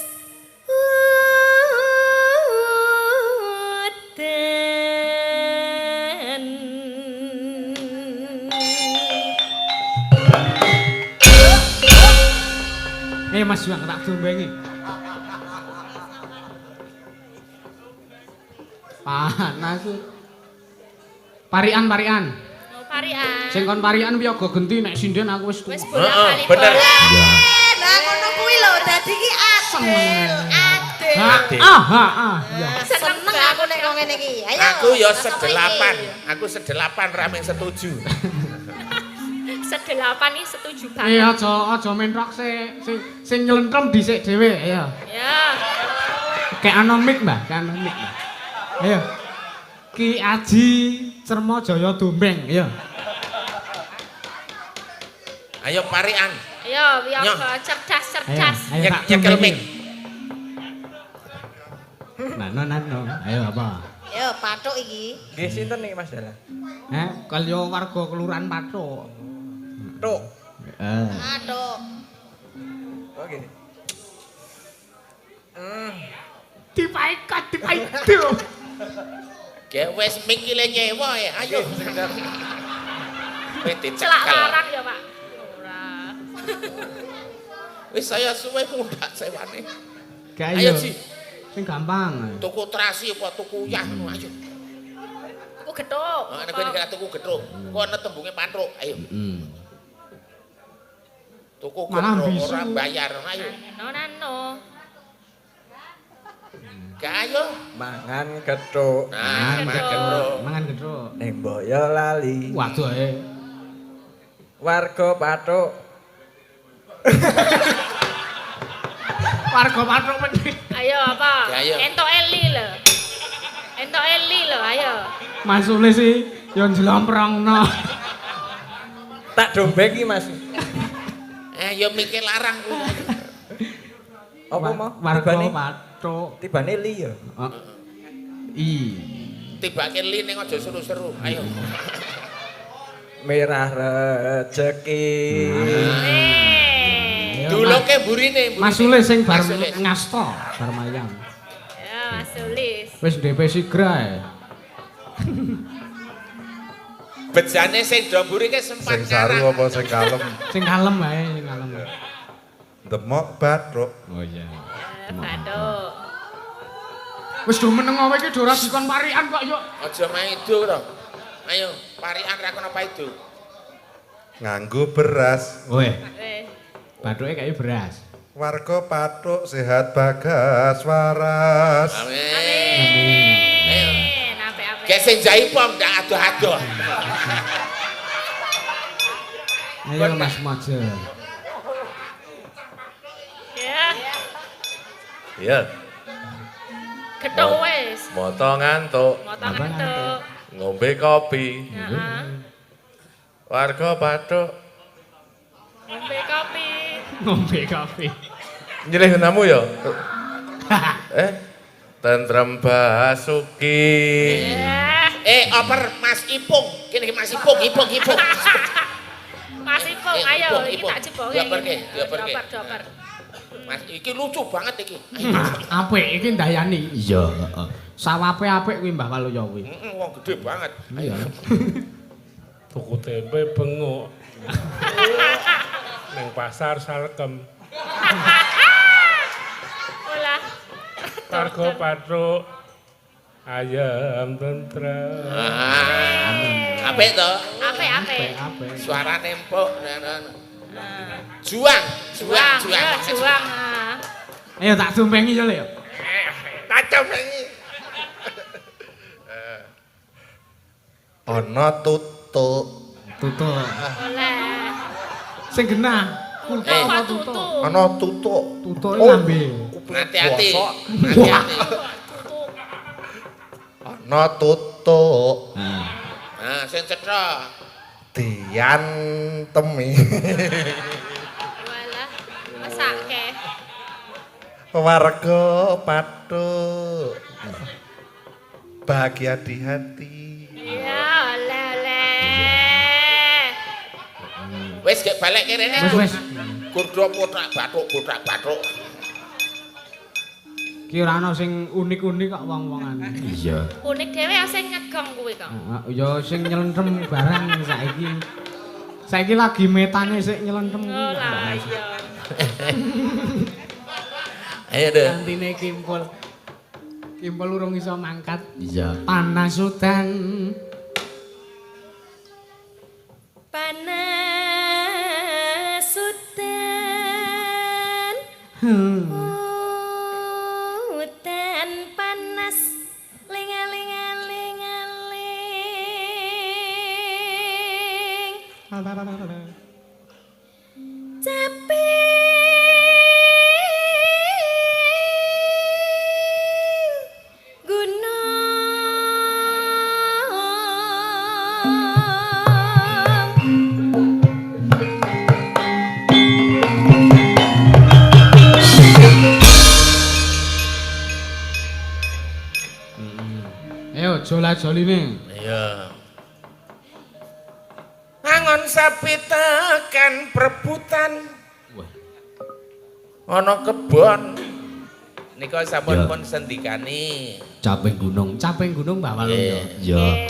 Speaker 1: udan.
Speaker 3: Mas Juang tak dombengi. Panas. Parian.
Speaker 2: Oh, parian.
Speaker 3: Sing kon parian piyaga genti nek sinden aku wis
Speaker 2: Wis
Speaker 3: tuwa.
Speaker 2: bolak-balik.
Speaker 4: bener.
Speaker 1: Lah ngono kuwi lho dadi ki adil. Adil.
Speaker 3: Ya.
Speaker 1: Seneng aku nek kok ngene iki. Ayo.
Speaker 4: Aku ya sedelapan. Aku sedelapan rame setuju.
Speaker 2: Sedelapan nih setuju
Speaker 3: Eh
Speaker 2: banget.
Speaker 3: aja mentok sing nyelentrem dhisik dhewe ayo.
Speaker 2: Ya.
Speaker 3: Kayak ana mic, Mbah, kayak ana mic. Mbah. Ayo. Ki Aji Cermo Jaya Dombeng, ayo.
Speaker 4: Ayo parian.
Speaker 2: Ayo,
Speaker 4: Nyong.
Speaker 2: wiyoga cerdas.
Speaker 3: Ayo tak
Speaker 4: Nyekel
Speaker 3: dombengi.
Speaker 4: mic.
Speaker 3: Nano. Ayo apa?
Speaker 1: Yo pathuk iki.
Speaker 6: Nggih sinten niki Mas Dara?
Speaker 3: Kalyo warga kelurahan Pathuk.
Speaker 6: Tuk.
Speaker 1: Aduh.
Speaker 6: Oke.
Speaker 3: Dipaikat.
Speaker 4: Ge wis mic ki le nyewa ya. Ayo. Wis
Speaker 2: Celak
Speaker 4: dicekel.
Speaker 2: larang ya, Pak. Ora.
Speaker 4: Wis saya suwe mundak sewane.
Speaker 3: Gak
Speaker 4: Ayo,
Speaker 3: ayo.
Speaker 4: Ji.
Speaker 3: Sing gampang.
Speaker 4: Tuku terasi apa tuku uyah ngono ayo.
Speaker 2: Aku gethuk.
Speaker 4: Nek kowe kira tuku gethuk, kok ana tembunge patruk. Ayo. Tuku
Speaker 3: Malah
Speaker 4: gethuk
Speaker 3: bisu.
Speaker 4: ora bayar. Ayo.
Speaker 2: Nano.
Speaker 4: Ayo.
Speaker 6: Mangan gethuk
Speaker 4: Nah,
Speaker 2: Gethuk.
Speaker 4: makan gethuk.
Speaker 3: Mangan gethuk.
Speaker 6: ning Boyolali.
Speaker 3: Waduh ae.
Speaker 6: Warga Pathuk.
Speaker 3: Warga Pathuk mending.
Speaker 2: Ayo apa?
Speaker 4: Ya, ayo.
Speaker 2: Entok Eli lho, ayo.
Speaker 3: Masule sih yo njlomprongno.
Speaker 6: Tak dombengi Mas.
Speaker 4: Ayo mikir larang kuwi.
Speaker 6: Apa mau?
Speaker 3: Warga
Speaker 6: Tibane
Speaker 3: Pathuk.
Speaker 6: tibane li ya.
Speaker 4: Tibake li ning aja seru-seru. Ayo.
Speaker 6: Merah rejeki.
Speaker 4: Duluke burine.
Speaker 3: Masule sing bar
Speaker 4: Masule.
Speaker 3: ngasto, bar mayang.
Speaker 2: Ya, Mas Sulis.
Speaker 3: Wis DP sigra.
Speaker 4: Bejane sing do mburi ki sempat
Speaker 7: Sing saru
Speaker 4: ngarang.
Speaker 7: apa sing kalem?
Speaker 3: Sing kalem ae, sing kalem.
Speaker 7: Demok batruk.
Speaker 3: Oh iya.
Speaker 2: Bathuk.
Speaker 3: Wis do meneng kowe iki do ora dikon parian kok yuk.
Speaker 4: Aja maido to. Ayo, parian ra kono paido.
Speaker 7: Nganggo beras.
Speaker 3: Weh,
Speaker 2: Weh.
Speaker 3: bathuke kayak beras.
Speaker 7: Warga Pathuk sehat bagas waras.
Speaker 4: Amin. Ayo.
Speaker 2: Apik-apik.
Speaker 4: Kayak sing jaipong ndak adoh-adoh.
Speaker 3: Ayo Mas Mojo.
Speaker 2: Ya,
Speaker 8: Iya,
Speaker 2: gethuk wis.
Speaker 8: moto ngantuk,
Speaker 2: Motong
Speaker 3: Apa
Speaker 2: entuk.
Speaker 8: ngombe kopi,
Speaker 2: Heeh.
Speaker 8: warga Pathuk
Speaker 2: Ngombe kopi.
Speaker 3: Ngombe kopi.
Speaker 8: nyilih tamu ya. Tentrem Basuki.
Speaker 2: Ya.
Speaker 4: Oper Mas Ipung. Kene Mas Ipung.
Speaker 2: Mas Ipung, ayo iki tak jebol. Dioper.
Speaker 4: Mas iki lucu banget iki.
Speaker 3: Apik iki ndayani. Iya, heeh. Sawape apik kuwi Mbah Waluya kuwi.
Speaker 4: Wong gede banget. Ayo.
Speaker 9: Tuku tempe bengok. Nang pasar Salkem.
Speaker 2: Olah.
Speaker 9: Warga Pathuk ayam tentrem.
Speaker 4: Apik to?
Speaker 2: Apik.
Speaker 3: Apik.
Speaker 4: Suarane empuk. Juang.
Speaker 2: Ya, juang. Ah.
Speaker 3: Ayo tak dombengi yo, Lek.
Speaker 4: Kacau ini.
Speaker 7: Ana tutuk.
Speaker 3: Tutuk.
Speaker 2: Oleh.
Speaker 3: Sing genah. Kutuk apa tutuk?
Speaker 4: Ana tutuk.
Speaker 3: Tutuke lambe.
Speaker 4: Hati-hati. Hati-hati. Ana tutuk. Nah, sing cetha.
Speaker 7: Diantemi.
Speaker 2: Walah, masake.
Speaker 7: Warga Pathuk. Bahagia di hati.
Speaker 2: Ya, oleh.
Speaker 4: Wis gek balik kene.
Speaker 3: Wis.
Speaker 4: Kudu potrak bathuk.
Speaker 3: Ki ora ana sing unik-unik kok wong-wongan.
Speaker 5: Iya.
Speaker 2: Unik dhewe sing nyegong kuwi kok.
Speaker 3: Ya sing nyelentrem barang saiki. Saiki lagi metane sik nyelentrem kuwi.
Speaker 2: Oh lah iya.
Speaker 4: Ayo deh.
Speaker 3: Gantine Kimpul. Kimpul urung iso mangkat.
Speaker 5: Iya.
Speaker 3: Panas udan.
Speaker 1: Panas udan. Udan panas lingaling. Caping
Speaker 3: Ayo jola-joline.
Speaker 4: Iya. Angon sapi tekan perebutan.
Speaker 5: Wah.
Speaker 4: Ana kebon. Nika sampun
Speaker 5: Ya.
Speaker 4: pun sendikani.
Speaker 5: Caping gunung.
Speaker 3: Caping gunung bawal ya.
Speaker 5: Iya.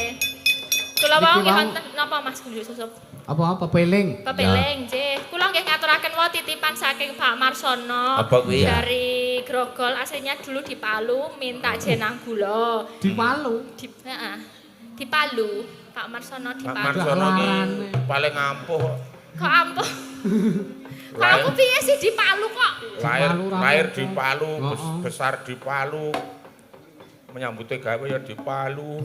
Speaker 2: Kula wau
Speaker 3: Niki
Speaker 2: nggih
Speaker 3: wau.
Speaker 2: wonten napa Mas Gundur Susup?
Speaker 3: Apa pepeling?
Speaker 2: Pepeleng nggih. Kula nggih ngaturaken wae titipan saking Pak Marsono.
Speaker 4: Apa kuwi ya?
Speaker 2: Dari Grogol aslinya dulu di Palu minta jenang gula.
Speaker 3: Di Palu.
Speaker 2: Di Palu. Pak Marsono di
Speaker 4: Pak
Speaker 2: Palu.
Speaker 4: Marsono ki
Speaker 3: larane.
Speaker 4: paling ampuh.
Speaker 2: Kok ampuh? Kok aku piye sih di Palu kok?
Speaker 4: Lahir di Palu,
Speaker 3: Heeh.
Speaker 4: besar di Palu. Menyambute gawe ya di Palu.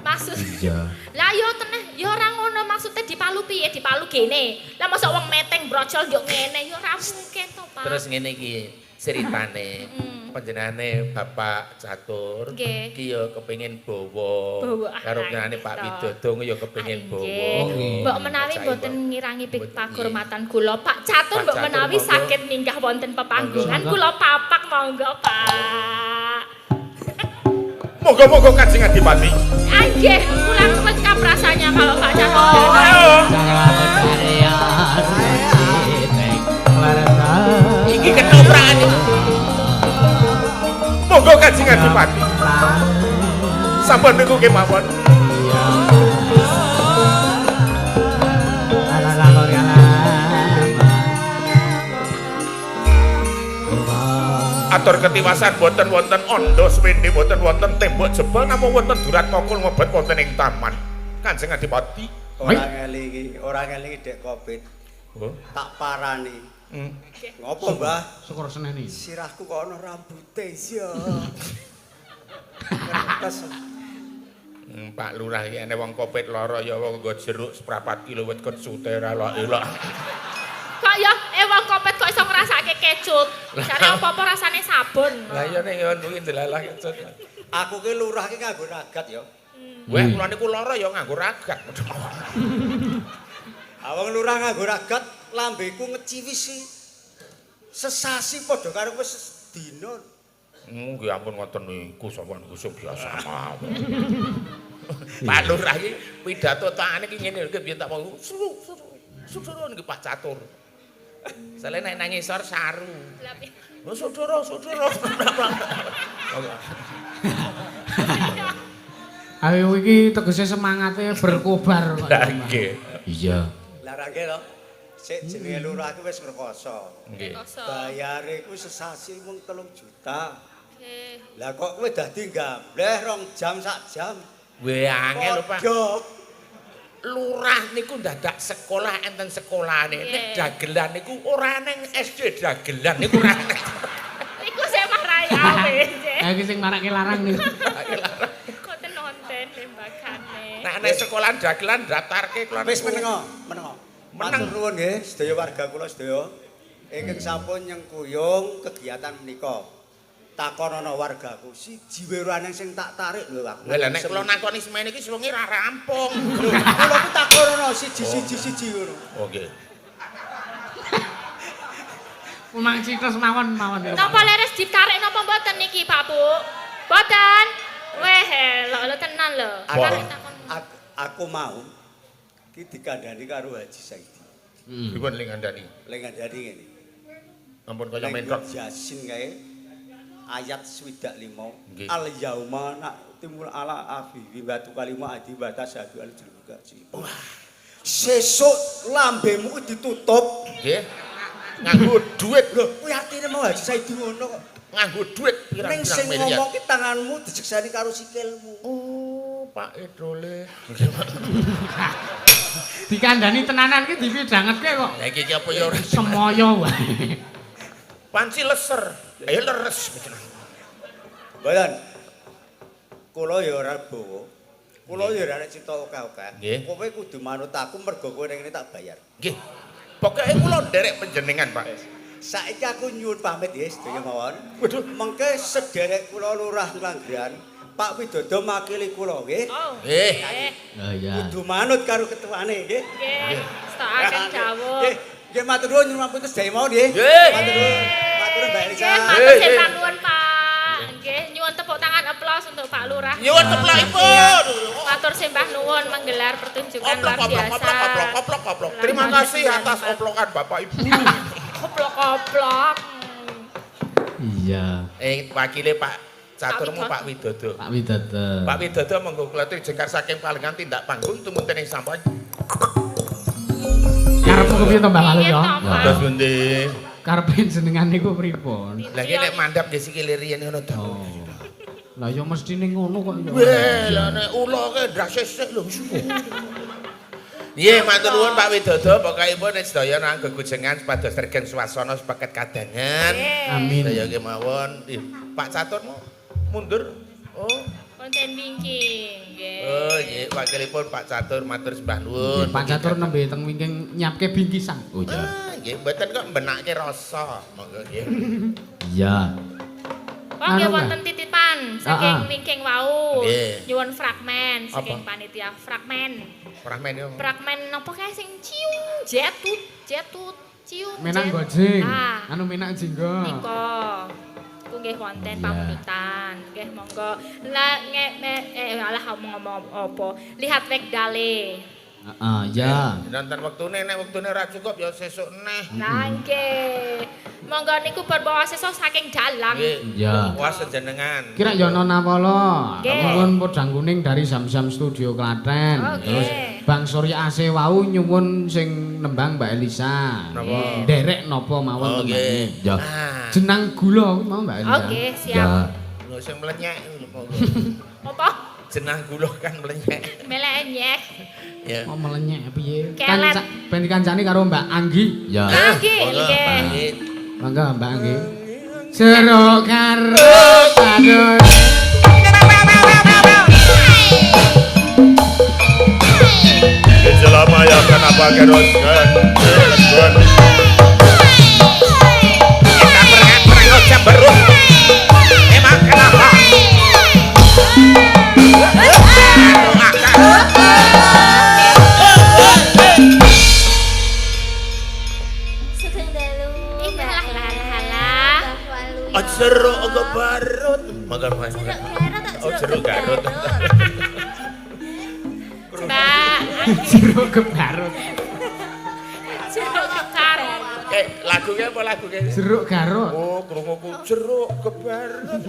Speaker 2: Maksud.
Speaker 5: Iya.
Speaker 2: Lah yo teneh, yo ora ngono maksudnya di Palu piye? Di Palu gene. Lah mosok wong meteng brocol yo ngene, yo ora mungkin to, Pak.
Speaker 4: Terus ngene iki ceritane. Panjenengane Bapak Catur
Speaker 2: Nggih.
Speaker 4: ki ya kepengin bawa karo panjenengane Pak Widodo ya kepengin bawa.
Speaker 2: Mbok menawi mboten ngirangi pakurmatan kula, Pak Catur mbok
Speaker 4: Catur,
Speaker 2: menawi
Speaker 4: monggo.
Speaker 2: saged minggah wonten pepanggongan kula papak monggo, Pak.
Speaker 4: Moga-moga Kanjeng Adipati.
Speaker 2: Nggih, kula lengkap rasanya kalau Pak Catur.
Speaker 4: Iki ketoprak iki. Moga Kanjeng Adipati. Sampun niku kemawon. Atur ketiwasan boten wonten ondo swende boten wonten tembok jebol namung wonten durat mokul ngobet wonten ing taman. Kanjeng Adipati.
Speaker 10: Ora ngelingi Dek Kopit.
Speaker 4: Oh.
Speaker 10: Tak parani. Ngopo, Mbah?
Speaker 3: Syukur seneni.
Speaker 10: Sirahku kok ana rambute ya. Kertas.
Speaker 4: Pak Lurah iki ene wong Kopit lara ya wong nggo jeruk seprapat kilo wit kecute ra elok.
Speaker 2: Kok ya wong Kopet kok iso ngrasake kecut. Jare apa-apa rasane sabun.
Speaker 4: Lah iya nek ngono kuwi delalah kecut.
Speaker 10: Aku ki lurah ki nganggo ragat ya.
Speaker 4: Wah, kula niku lara ya nganggo ragat.
Speaker 10: Awang lurah nganggo ragat, lambeku ngeciwisi. Sesasi padha karo wis dina.
Speaker 4: Nggih ampun ngoten niku sampean kusuk biasa mawon. Pak Lurah iki pidato tangane iki ngene lho biyen tak mau sudara niki Pak Catur. Sale nek nang ngisor saru. Oh sudara.
Speaker 3: Ayo iki tegese semangate berkobar kok.
Speaker 4: Lah nggih.
Speaker 5: Iya.
Speaker 10: Lah ra nggih to. Sik jenenge lurah ki wis ngrekoso.
Speaker 4: Nggih.
Speaker 10: Bayare ku sesasi mung 3 juta.
Speaker 2: Nggih.
Speaker 10: Lah kok kowe dadi gambleh 2 jam sak jam.
Speaker 4: Weh angel lho Pak.
Speaker 10: Job.
Speaker 4: Lurah niku ndadak sekolah enten sekolahane. Nek dagelan niku ora neng SD dagelan niku ora.
Speaker 2: Iku sing marayane.
Speaker 3: Ha iki sing marake larang niku.
Speaker 2: Koten nonton tembakane.
Speaker 4: Nek nek sekolah dagelan daftarke kula
Speaker 10: Wis menengo. Matur nuwun nggih sedaya warga kula sedaya. Ingkang sampun nyengkuyung kegiatan menika. Takon ana wargaku siji weruane sing tak tarik lho aku.
Speaker 4: Lah nek kula nakoni semene iki suwengi ra rampung.
Speaker 10: Kula ku takon ana siji ngono.
Speaker 4: Oh nggih.
Speaker 3: Memang citos mawon.
Speaker 2: Napa leres ditarik napa mboten niki, Pak Bu? Mboten. Weh, lho tenan lho.
Speaker 10: Aku mau ki dikandani karo Haji Saidi.
Speaker 4: Pripun ling ngandani?
Speaker 10: Ling ngandani ngene.
Speaker 4: Ampun kaya mentok.
Speaker 10: Yasin kae ayat 25.
Speaker 4: Nggih.
Speaker 10: Al yauma na'timul ala afihi wa tukalima adi wa tasadu al jilgaji. Wah. Sesuk lambemu ditutup.
Speaker 4: Nggih. Nganggo dhuwit
Speaker 10: lho. Kuwi artine mau Haji Saidi ngono kok.
Speaker 4: Nganggo dhuwit
Speaker 10: pirang-pirang
Speaker 4: miliar.
Speaker 10: Ning sing ngomong ki tanganmu dijeksani karo sikilmu.
Speaker 4: Oh, Pak Edole.
Speaker 3: Dikandani tenanan ki dipidhangetke kok.
Speaker 4: Lah iki apa ya ora
Speaker 3: semoyo wae.
Speaker 4: Panci leser. Ayo leres.
Speaker 10: Bayan. Kula ya ora bawa. Kula ya ora cita oke-oke. Kowe kudu manut aku mergo kowe ning tak bayar.
Speaker 4: Nggih. Pokoke kula nderek panjenengan, Pak.
Speaker 10: Saiki aku nyuwun pamit ya sedaya mawon. Waduh, mengke sederek kula Lurah Nglanggeran, Pak Widodo makili kula nggih.
Speaker 4: Nggih.
Speaker 3: Oh iya.
Speaker 10: Kudu manut karo ketuane nggih.
Speaker 2: Nggih. Stakaken dawuh.
Speaker 10: Nggih matur nuwun nyuwun ampun sedaya mawon nggih. Matur nuwun. Matur nuwun Mbak Elisa.
Speaker 2: Nggih, matur sembah nuwun, Pak. Nggih, nyuwun tepuk tangan aplaus untuk Pak Lurah.
Speaker 4: Nyuwun teplakipun.
Speaker 2: Matur sembah nuwun menggelar pertunjukan luar biasa.
Speaker 4: Oplok. Terima kasih atas oplokan Bapak Ibu.
Speaker 2: Oplok.
Speaker 5: Iya.
Speaker 4: Wakile Pak Caturmu Pak Widodo.
Speaker 5: Pak Widodo.
Speaker 4: Pak Widodo monggo kula jengkar saking palengan tindak panggung tumunten ing sampun.
Speaker 3: Karepmu kepiye to Mbah Lalu ya?
Speaker 4: Terus pundi?
Speaker 3: Karepe jenengan niku pripun?
Speaker 4: Lah iki nek mandhap nggih sikile riyen ngono to.
Speaker 3: Lah ya mestine ngono kok ya.
Speaker 4: Weh, lah nek ula ke drasesek lho. Nggih, matur nuwun Pak Widodo, pokokipun sedaya nang gegujengan supados regen swasana sepaket kadangan.
Speaker 3: Amin.
Speaker 4: Sedaya nggih mawon. Pak Caturmu mundur. Oh.
Speaker 2: Konten wingking, nggih.
Speaker 4: Oh, nggih, wakilipun Pak Catur matur sembah nuwun.
Speaker 3: Pak Catur nembe teng wingking nyiapke bingkisan.
Speaker 5: Oh iya.
Speaker 4: Nggih, mboten kok mbenake rasa. Monggo nggih.
Speaker 5: Iya.
Speaker 2: Oh, nggih wonten titipan saking wingking wau.
Speaker 4: Nggih.
Speaker 2: Nyuwun fragmen saking panitia fragmen.
Speaker 4: Fragmen yo.
Speaker 2: Fragmen napa kae sing ciung jetut ciung.
Speaker 3: Menak gojing.
Speaker 2: Ah.
Speaker 3: Anu menak jinggo.
Speaker 2: Nika. Ku nggih wonten pamunitan. Nggih monggo. Lah alah ngomong apa? Lihat wekdale.
Speaker 5: Heeh, ya.
Speaker 4: Nonton wektune nek wektune ora cukup ya sesuk neh.
Speaker 2: Nah nggih. Monggo niku berbawa sesuk saking dalang.
Speaker 4: Nggih.
Speaker 3: Ya.
Speaker 4: Puas jenengan.
Speaker 3: Kira Yono Nawala.
Speaker 2: Nggih.
Speaker 3: Nuwun podang kuning dari Zam-Zam Studio Klaten.
Speaker 2: Oke.
Speaker 3: Terus Bang Surya AC wau nyuwun sing nembang Mbak Elisa.
Speaker 4: Napa?
Speaker 3: Derek napa mawon
Speaker 4: nggih.
Speaker 5: Ya.
Speaker 3: Jenang gula kuwi mau Mbak Elisa.
Speaker 2: Oke,
Speaker 5: Ya.
Speaker 2: siap.
Speaker 4: Lho sing melenyek monggo.
Speaker 2: Apa?
Speaker 4: Jenah gula kan melenyek.
Speaker 2: Melek nyek.
Speaker 4: Ya.
Speaker 3: Oh melenyek piye?
Speaker 2: Kelet.
Speaker 3: Ben dikancani karo Mbak Anggi.
Speaker 5: Ya.
Speaker 2: Anggi,
Speaker 4: Monggo,
Speaker 2: nggih.
Speaker 4: pamit.
Speaker 3: Mangga Mbak Anggi. Jeruk karo padon.
Speaker 8: Selama yang kenapa keroskan
Speaker 4: Kita perang jam berus. Emang kenapa?
Speaker 1: Sugeng dalu.
Speaker 2: Inilah halah.
Speaker 4: Oh jeruk kebarut. Makan makan. Oh jeruk garut.
Speaker 2: Mbak,
Speaker 3: Jeruk kebarut.
Speaker 2: jeruk kekarut.
Speaker 4: Lagunya apa lagunya?
Speaker 3: Jeruk garut.
Speaker 4: Oh, krunguku jeruk kebarut.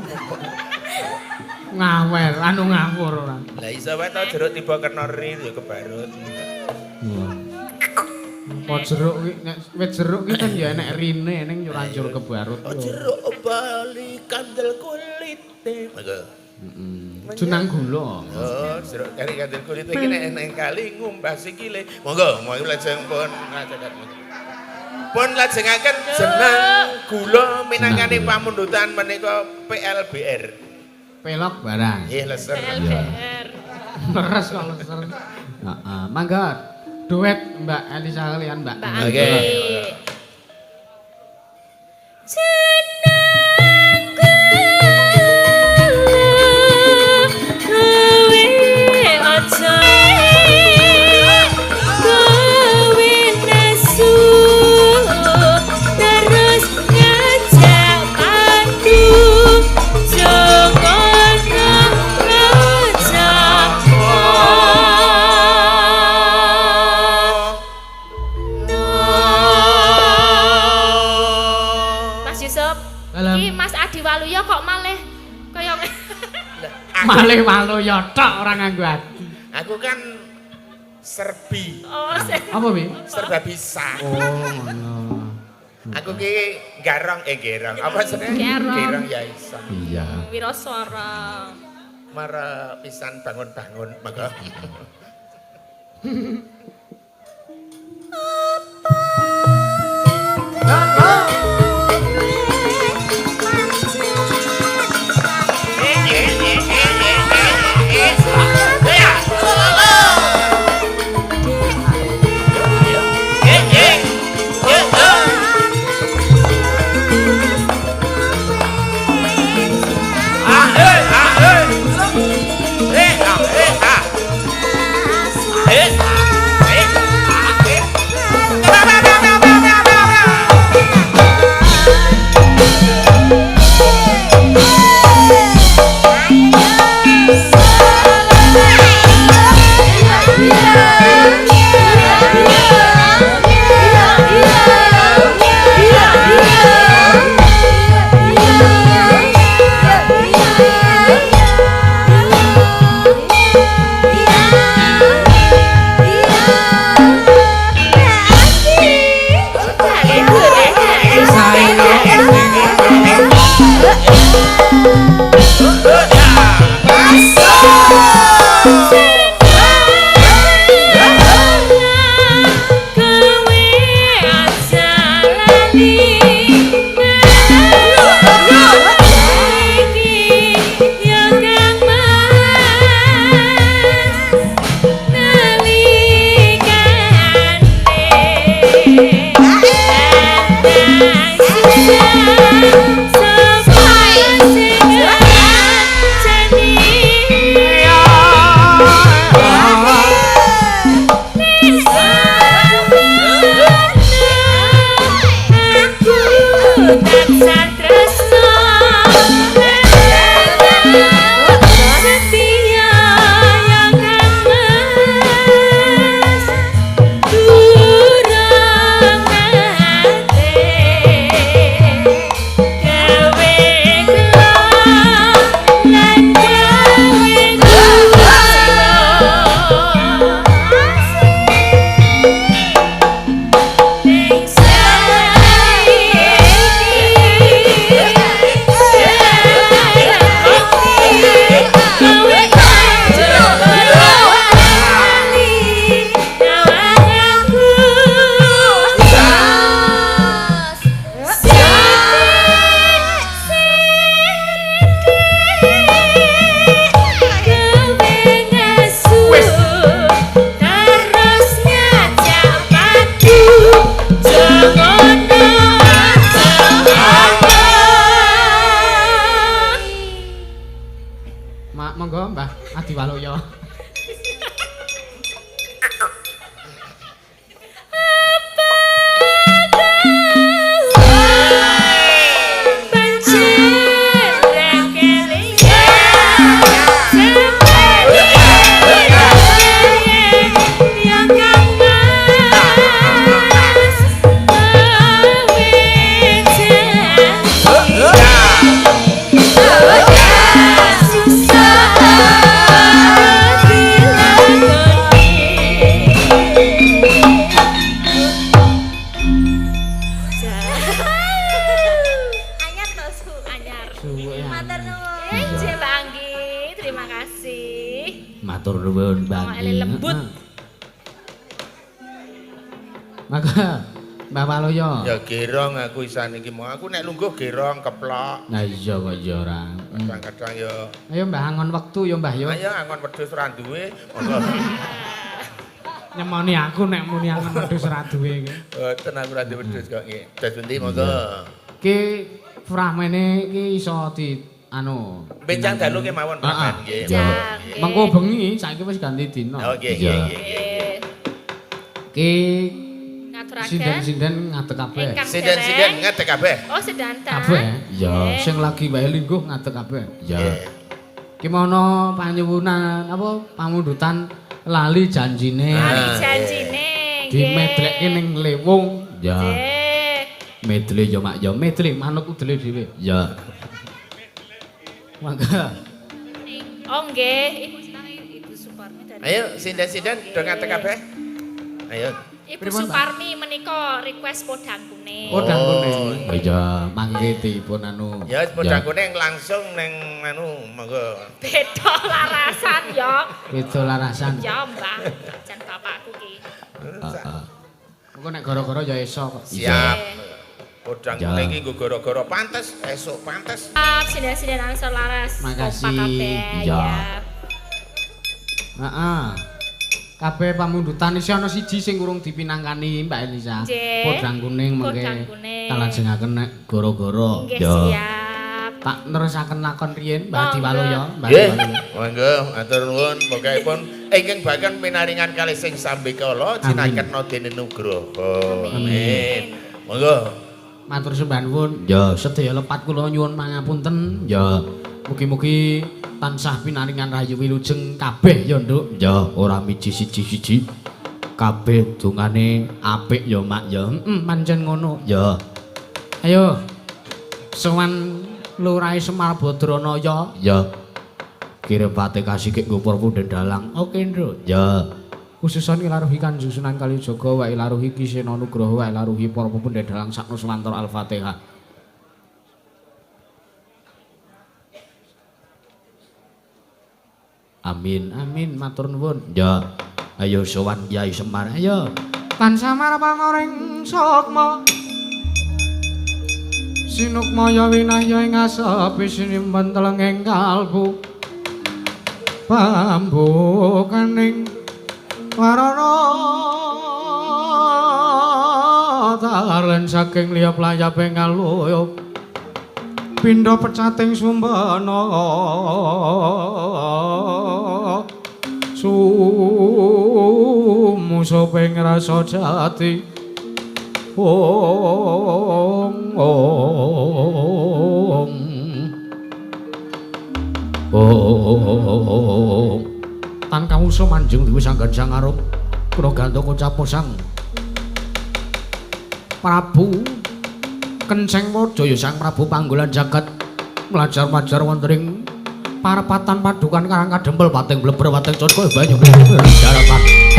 Speaker 3: Ngawer, anu ngawur ora.
Speaker 4: Lah iso wae to jeruk tiba kena rir ya kebarut.
Speaker 3: Apa jeruk ki nek wit jeruk ki kan ya enek rine ning nyurancur kebarut.
Speaker 4: Oh jeruk bali kandel kulite. Monggo.
Speaker 3: Jenang gula.
Speaker 4: Oh, jeruk kari kandel kulit iki nek nang kali ngumbah sikile. Monggo, monggo lajeng pun ngajakan. Pun lajengaken jeneng gula minangkane pamundutan menika PLBR.
Speaker 3: Pelok barang.
Speaker 4: Nggih leser.
Speaker 2: LBR.
Speaker 3: Leres kok leser.
Speaker 5: Heeh. Mangga
Speaker 3: duet Mbak Elisa kalian Mbak.
Speaker 2: Mbak
Speaker 4: Oke.
Speaker 2: Anggi. Mas Adi Waluyo kok malih kaya
Speaker 3: malih Waluyo tok ora nganggo ati.
Speaker 4: Aku kan serbi.
Speaker 2: Oh,
Speaker 3: Apa Bi?
Speaker 4: Serba bisa.
Speaker 3: Oh ngono.
Speaker 4: Aku ki garong gerong. Apa jenenge?
Speaker 2: Gerong.
Speaker 4: Gerong ya iso.
Speaker 3: Iya.
Speaker 2: Wiraswara.
Speaker 4: Mara pisan bangun-bangun maka.
Speaker 3: Monggo Mbah Adi Waluyo.
Speaker 5: Matur nuwun Bang.
Speaker 2: Lembut.
Speaker 3: Maka Mbah Waluyo.
Speaker 4: Ya gerong aku isan iki mau. Aku nek lungguh gerong keplok.
Speaker 3: Nah iya kok ya ora.
Speaker 4: Kadang-kadang ya.
Speaker 3: Ayo Mbah angon wektu ya Mbah yo.
Speaker 4: Ayo angon wedhus ora duwe. Monggo.
Speaker 3: Nyemoni aku nek muni angen wedhus ra duwe iki.
Speaker 4: Boten aku ra wedhus kok nggih. Dos pundi monggo.
Speaker 3: Ki fragmene iki iso di anu
Speaker 4: Bencang dalu ki mawon fragmen nggih.
Speaker 3: Mengko bengi saiki wis ganti dina.
Speaker 4: Oh nggih nggih.
Speaker 3: Ki
Speaker 2: Ngaturaken.
Speaker 3: sinden-sinden ngadeg kabeh.
Speaker 4: Sinden-sinden ngadeg kabeh.
Speaker 2: Oh, sedanten.
Speaker 3: Kabeh. Ya, sing lagi wae lingguh ngadeg kabeh. Ya. Ki mono panyuwunan apa pamundutan lali janjine.
Speaker 2: Lali janjine.
Speaker 3: Dimedlekke ning lewung. Ya.
Speaker 2: Nggih.
Speaker 3: Medle ya mak ya medle manuk udele dhewe. Ya. Mangga.
Speaker 2: Oh nggih, Ibu Ibu Suparmi dari.
Speaker 4: Ayo sinden-sinden do ngadeg kabeh. Ayo.
Speaker 2: Ibu Suparmi menika request podang kuning.
Speaker 3: Podang kuning. Oh iya, mangke dipun anu.
Speaker 4: Ya podang kuning langsung ning anu monggo.
Speaker 2: Beda larasan ya.
Speaker 3: Beda larasan.
Speaker 2: Ya, Mbah. Jan bapakku ki.
Speaker 3: Heeh. Mengko nek gara-gara ya esok kok.
Speaker 4: Siap. Podang kuning iki nggo gara-gara pantes, esuk pantes.
Speaker 2: Sinden-sinden ansor laras.
Speaker 3: Makasih. Ya. Heeh. Kabeh pamundutan isih ana siji sing urung dipinangkani Mbak Elisa. Podang kuning mengke kalajengaken nek gara-gara.
Speaker 2: Ya. Siap.
Speaker 3: Tak nerusaken lakon riyin Mbak Diwaluya, Mbak
Speaker 4: Nggih.
Speaker 3: Diwaluya.
Speaker 4: Monggo matur nuwun pokokipun ingkang bagan pinaringan kalih sing sambekala jinaken dene nugraha. Amin. Monggo.
Speaker 3: Matur sembah nuwun. Ya, sedaya lepat kula nyuwun pangapunten. Ya, mugi-mugi tansah pinaringan rayu wilujeng kabeh ya, Nduk. Ya, ora miji siji-siji. Kabeh dongane apik ya, Mak ya. Pancen ngono. Ya. Ayo. Sowan Lurahe Semar Badranaya. Ya. Kirim pate kasih kek nggo Punden Dalang. Oke, Nduk. Ya. Khususan ilaruhi Kanjeng Sunan Kalijaga wa ilaruhi Kisena Nugraha wa ilaruhi para Punden Dalang sakno semantor Al-Fatihah. Amin amin matur nuwun. Ya. Ayo sowan Kyai Semar. Ayo. Tansah marang sukma. Sinukmaya winaya ing asepi sinimpen telenging kalbu. Pambukaning warana talen saking liya playaping kaluyuk. Pindha pecating sumbana sumusuping rasa jati tan kawusa manjing dewe sanggan sangarup kula gandaka caposang Prabu Kenceng Wadaya Sang Prabu Panggolan jagat mlajar-majar wonten ing parepatan padukan karang kadempel pating bleber pating cocok banyu daratan